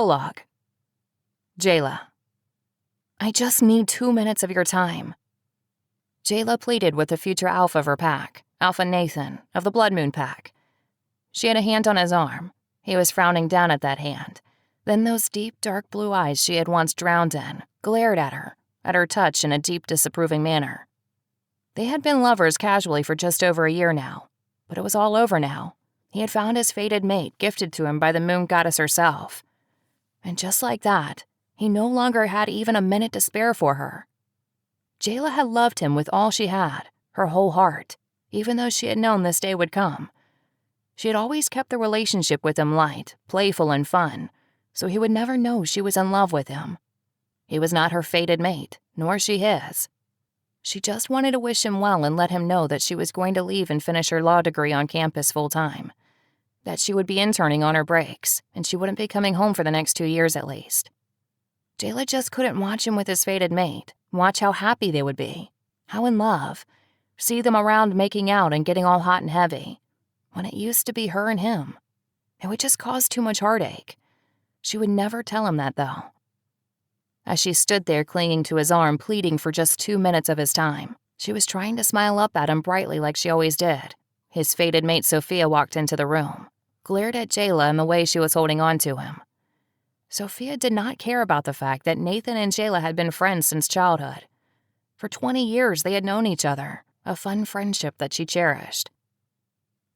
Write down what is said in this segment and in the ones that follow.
Prologue. Jayla. I just need 2 minutes of your time. Jayla pleaded with the future alpha of her pack, Alpha Nathan, of the Blood Moon pack. She had a hand on his arm. He was frowning down at that hand. Then those deep, dark blue eyes she had once drowned in glared at her touch in a deep, disapproving manner. They had been lovers casually for just over a year now, but it was all over now. He had found his fated mate gifted to him by the moon goddess herself. And just like that, he no longer had even a minute to spare for her. Jayla had loved him with all she had, her whole heart, even though she had known this day would come. She had always kept the relationship with him light, playful, and fun, so he would never know she was in love with him. He was not her fated mate, nor she his. She just wanted to wish him well and let him know that she was going to leave and finish her law degree on campus full-time, that she would be interning on her breaks, and she wouldn't be coming home for the next 2 years at least. Jayla just couldn't watch him with his fated mate, watch how happy they would be, how in love, see them around making out and getting all hot and heavy, when it used to be her and him. It would just cause too much heartache. She would never tell him that, though. As she stood there clinging to his arm, pleading for just 2 minutes of his time, she was trying to smile up at him brightly like she always did. His fated mate Sophia walked into the room, glared at Jayla in the way she was holding on to him. Sophia did not care about the fact that Nathan and Jayla had been friends since childhood. For 20 years they had known each other, a fun friendship that she cherished.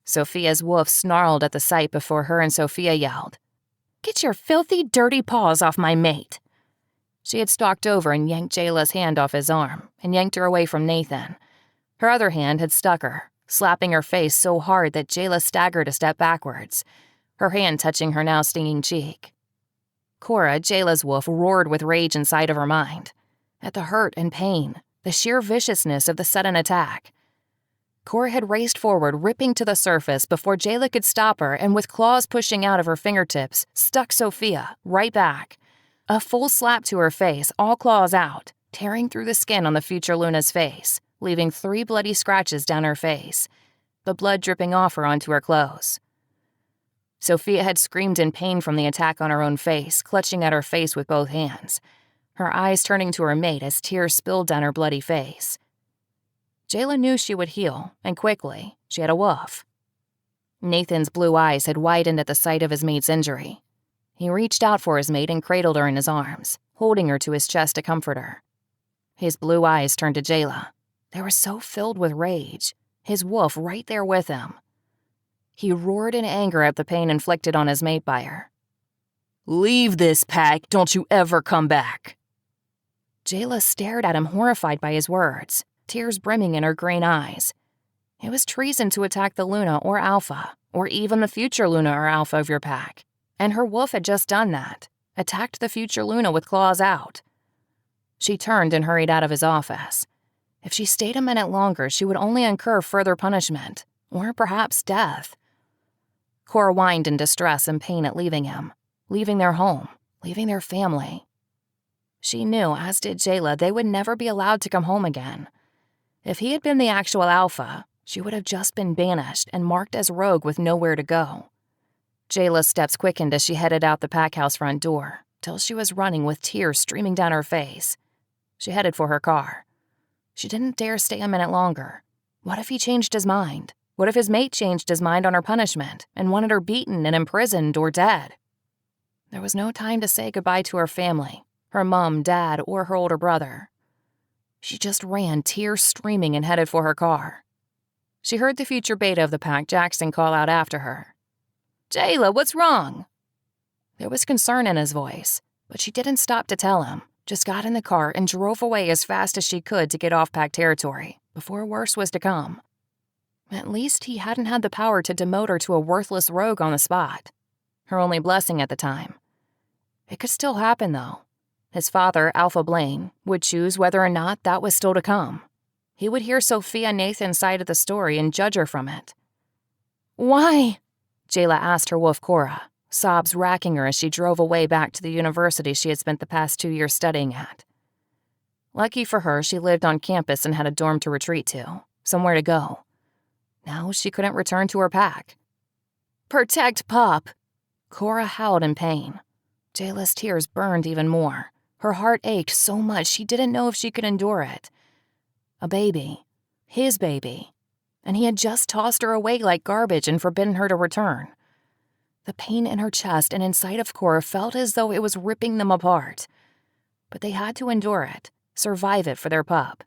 Sophia's wolf snarled at the sight before her and Sophia yelled, "Get your filthy, dirty paws off my mate!" She had stalked over and yanked Jayla's hand off his arm and yanked her away from Nathan. Her other hand had stuck her, slapping her face so hard that Jayla staggered a step backwards, her hand touching her now stinging cheek. Cora, Jayla's wolf, roared with rage inside of her mind, at the hurt and pain, the sheer viciousness of the sudden attack. Cora had raced forward, ripping to the surface before Jayla could stop her, and with claws pushing out of her fingertips, stuck Sophia right back. A full slap to her face, all claws out, tearing through the skin on the future Luna's face, leaving 3 bloody scratches down her face, the blood dripping off her onto her clothes. Sophia had screamed in pain from the attack on her own face, clutching at her face with both hands, her eyes turning to her mate as tears spilled down her bloody face. Jayla knew she would heal, and quickly. She had a wolf. Nathan's blue eyes had widened at the sight of his mate's injury. He reached out for his mate and cradled her in his arms, holding her to his chest to comfort her. His blue eyes turned to Jayla. They were so filled with rage, his wolf right there with him. He roared in anger at the pain inflicted on his mate by her. "Leave this pack, don't you ever come back." Jayla stared at him, horrified by his words, tears brimming in her green eyes. It was treason to attack the Luna or Alpha, or even the future Luna or Alpha of your pack, and her wolf had just done that, attacked the future Luna with claws out. She turned and hurried out of his office. If she stayed a minute longer, she would only incur further punishment, or perhaps death. Cora whined in distress and pain at leaving him, leaving their home, leaving their family. She knew, as did Jayla, they would never be allowed to come home again. If he had been the actual Alpha, she would have just been banished and marked as rogue with nowhere to go. Jayla's steps quickened as she headed out the pack house front door, till she was running with tears streaming down her face. She headed for her car. She didn't dare stay a minute longer. What if he changed his mind? What if his mate changed his mind on her punishment and wanted her beaten and imprisoned or dead? There was no time to say goodbye to her family, her mom, dad, or her older brother. She just ran, tears streaming, and headed for her car. She heard the future beta of the pack, Jackson, call out after her. "Jayla, what's wrong?" There was concern in his voice, but she didn't stop to tell him, just got in the car and drove away as fast as she could to get off pack territory, before worse was to come. At least he hadn't had the power to demote her to a worthless rogue on the spot. Her only blessing at the time. It could still happen, though. His father, Alpha Blaine, would choose whether or not that was still to come. He would hear Sophia and Nathan's side of the story and judge her from it. "Why?" Jayla asked her wolf Cora, sobs racking her as she drove away back to the university she had spent the past 2 years studying at. Lucky for her, she lived on campus and had a dorm to retreat to, somewhere to go. Now she couldn't return to her pack. "Protect Pup!" Cora howled in pain. Jayla's tears burned even more. Her heart ached so much she didn't know if she could endure it. A baby. His baby. And he had just tossed her away like garbage and forbidden her to return. The pain in her chest and inside of Cora felt as though it was ripping them apart. But they had to endure it, survive it for their pup.